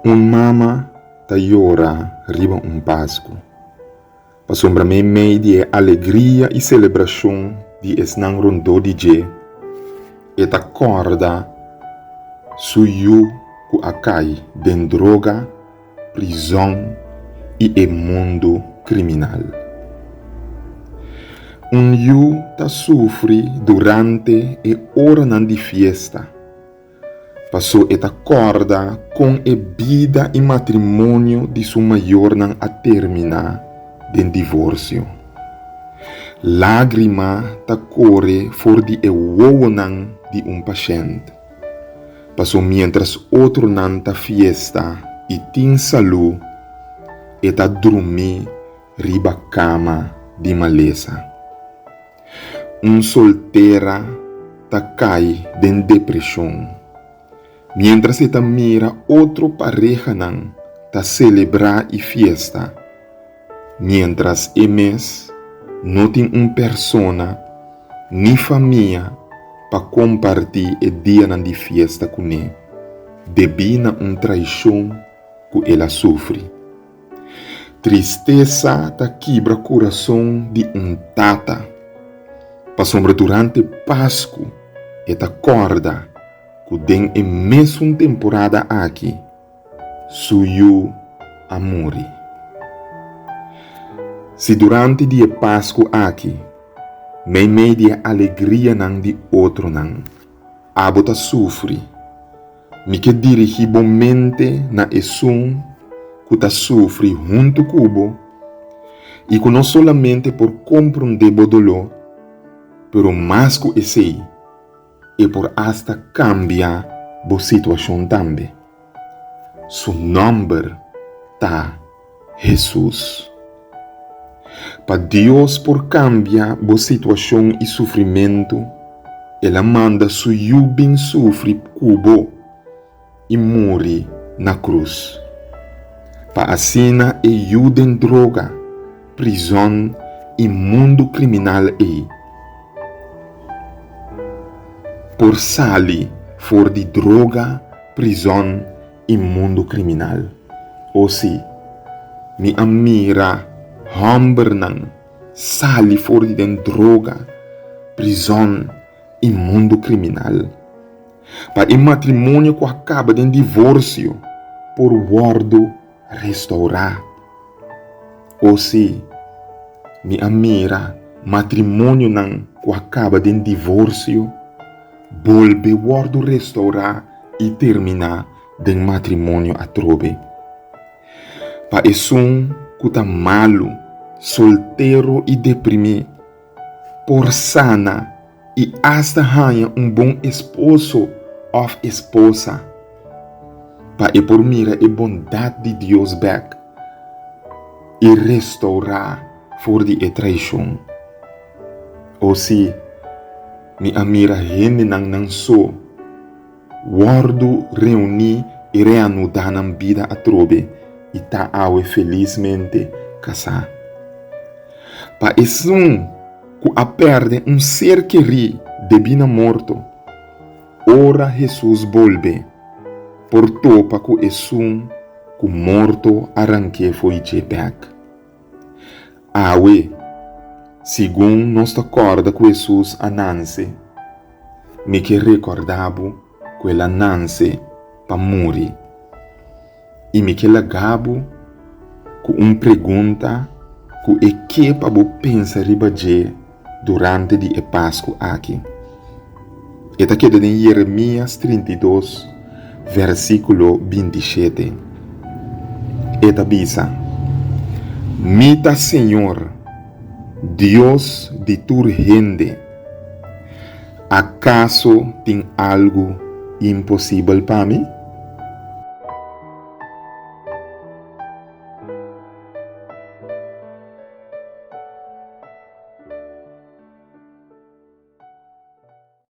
Un mama ta llora riba Páscoa. Pa sombra me de alegria e celebração de esnang rondo de je. E ta corda suyu ku akai den droga, prisão e mundo criminal. Yu ta sofre durante e ora nan di fiesta. Passou e acorda com a vida e matrimônio de sua maior nan a terminar den divórcio. Lágrima ta corre for de uovo nan de paciente. Passou mientras outro nan ta fiesta e tin salu e ta dormir riba cama de maleza. Solteira ta cai den depressão. Mientras esta mira outro pareja nan ta celebrar e fiesta. Mientras emes não tem persona ni família pa compartir o dia nan de fiesta com ele. Debina traição que ela sofre. Tristeza ta quebra coração de tata. Pa sombra durante Páscoa eta corda den e mesma temporada aqui, suyu amore. Se durante dia Páscoa aqui, me de alegria nan de outro nan, abota sofre, me que dirigi bomente na esum que ta sofre junto cubo, e que não solamente por compreender o dolor, pero mais que esse e por hasta cambiar a situação também. Su nome tá Jesus. Para Deus por cambiar a situação e sofrimento, ela manda su bem sofre cubo e morre na cruz. Para assina e em droga, prisão e mundo criminal por sali for de droga, prisão e mundo criminal. Ou se, mi amira hambernan, sali for de droga, prisão e mundo criminal. Para o matrimônio que acaba de divórcio, por guardo restaurar. Ou se, mi amira matrimônio nan que acaba de divórcio, volve guardo restaurar e terminar den matrimônio a trobe. Pa esum que tá malo, solteiro e deprimido, por sana e hasta ganha bom esposo ou esposa. Pa por mira a bondade de Deus back e restaurar for de traição. Ou se mi amira gente nan so, guardo reunir e reanudar na vida a trobe e ta awe felizmente casar. Pa esum que a perde ser querido de bina morto, ora Jesus volve, por topa que esum que morto arranque foi de back. Awe, segundo nos acorda que Jesus a Nancy, me que recordava que ela Nancy pa morrer. E me que lagabo com pergunta que pa bo pensa riba je durante di Páscoa aqui. Eta queda em Jeremias 32, versículo 27. Eta bisa, mita Senhor, Deus de tu gente, acaso tem algo impossível para mim?